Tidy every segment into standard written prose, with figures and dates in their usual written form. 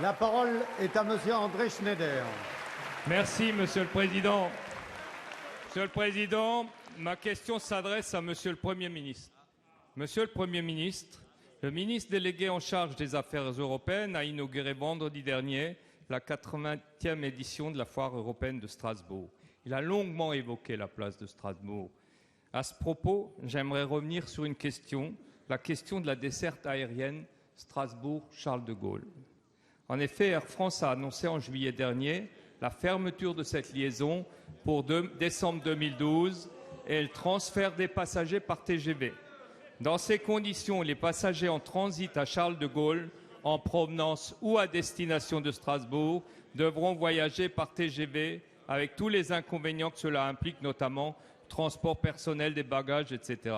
La parole est à Monsieur André Schneider. Merci, Monsieur le Président. Monsieur le Président, ma question s'adresse à Monsieur le Premier ministre. Monsieur le Premier ministre, le ministre délégué en charge des affaires européennes a inauguré vendredi dernier la 80e édition de la Foire européenne de Strasbourg. Il a longuement évoqué la place de Strasbourg. À ce propos, j'aimerais revenir sur une question, la question de la desserte aérienne Strasbourg-Charles de Gaulle. En effet, Air France a annoncé en juillet dernier la fermeture de cette liaison pour décembre 2012 et le transfert des passagers par TGV. Dans ces conditions, les passagers en transit à Charles de Gaulle, en provenance ou à destination de Strasbourg, devront voyager par TGV avec tous les inconvénients que cela implique, notamment transport personnel des bagages, etc.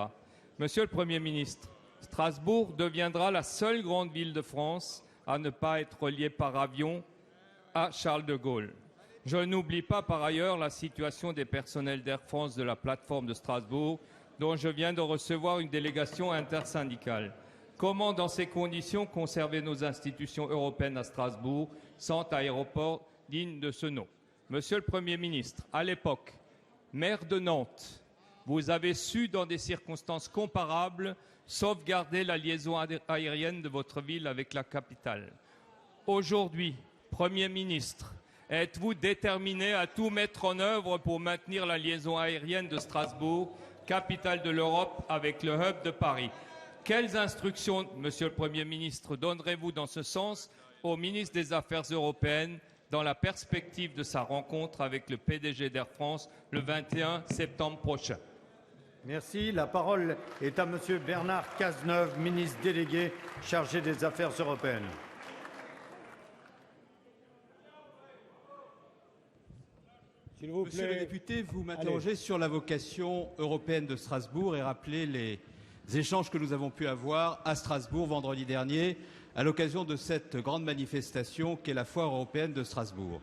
Monsieur le Premier ministre, Strasbourg deviendra la seule grande ville de France à ne pas être reliée par avion à Charles de Gaulle. Je n'oublie pas par ailleurs la situation des personnels d'Air France de la plateforme de Strasbourg, dont je viens de recevoir une délégation intersyndicale. Comment, dans ces conditions, conserver nos institutions européennes à Strasbourg sans aéroport digne de ce nom? Monsieur le Premier ministre, à l'époque, maire de Nantes, vous avez su, dans des circonstances comparables, sauvegarder la liaison aérienne de votre ville avec la capitale. Aujourd'hui, Premier ministre, êtes-vous déterminé à tout mettre en œuvre pour maintenir la liaison aérienne de Strasbourg, capitale de l'Europe, avec le hub de Paris? Quelles instructions, Monsieur le Premier ministre, donnerez-vous dans ce sens au ministre des Affaires européennes dans la perspective de sa rencontre avec le PDG d'Air France le 21 septembre prochain? Merci. La parole est à Monsieur Bernard Cazeneuve, ministre délégué chargé des Affaires européennes. S'il vous plaît. Monsieur le député, vous m'interrogez sur la vocation européenne de Strasbourg et rappelez les échanges que nous avons pu avoir à Strasbourg vendredi dernier à l'occasion de cette grande manifestation qu'est la Foire européenne de Strasbourg.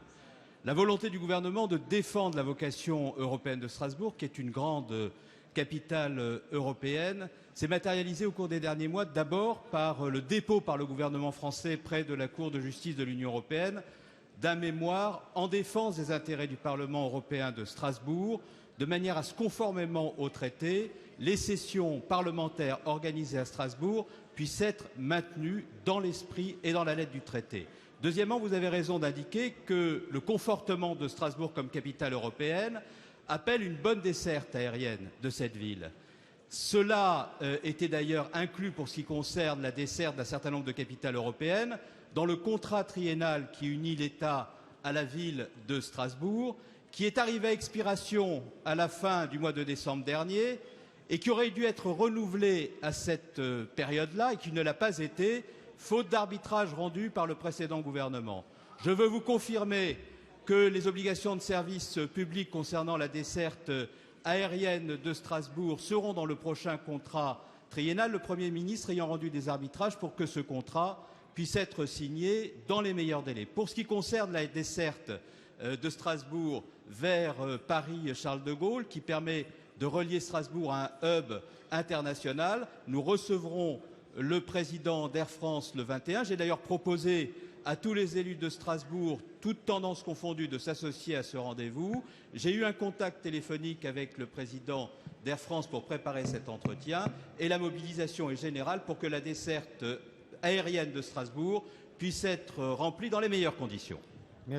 La volonté du gouvernement de défendre la vocation européenne de Strasbourg, qui est une grande capitale européenne, s'est matérialisée au cours des derniers mois, d'abord par le dépôt par le gouvernement français près de la Cour de justice de l'Union européenne d'un mémoire en défense des intérêts du Parlement européen de Strasbourg, de manière à ce, conformément au traité, les sessions parlementaires organisées à Strasbourg puissent être maintenues dans l'esprit et dans la lettre du traité. Deuxièmement, vous avez raison d'indiquer que le confortement de Strasbourg comme capitale européenne appelle une bonne desserte aérienne de cette ville. Cela était d'ailleurs inclus pour ce qui concerne la desserte d'un certain nombre de capitales européennes dans le contrat triennal qui unit l'État à la ville de Strasbourg, qui est arrivé à expiration à la fin du mois de décembre dernier et qui aurait dû être renouvelé à cette période-là et qui ne l'a pas été, faute d'arbitrage rendu par le précédent gouvernement. Je veux vous confirmer que les obligations de service public concernant la desserte aérienne de Strasbourg seront dans le prochain contrat triennal, le Premier ministre ayant rendu des arbitrages pour que ce contrat puisse être signé dans les meilleurs délais. Pour ce qui concerne la desserte de Strasbourg vers Paris-Charles de Gaulle, qui permet de relier Strasbourg à un hub international, nous recevrons le président d'Air France le 21. J'ai d'ailleurs proposé à tous les élus de Strasbourg, toutes tendances confondues, de s'associer à ce rendez-vous. J'ai eu un contact téléphonique avec le président d'Air France pour préparer cet entretien et la mobilisation est générale pour que la desserte aérienne de Strasbourg puisse être remplie dans les meilleures conditions.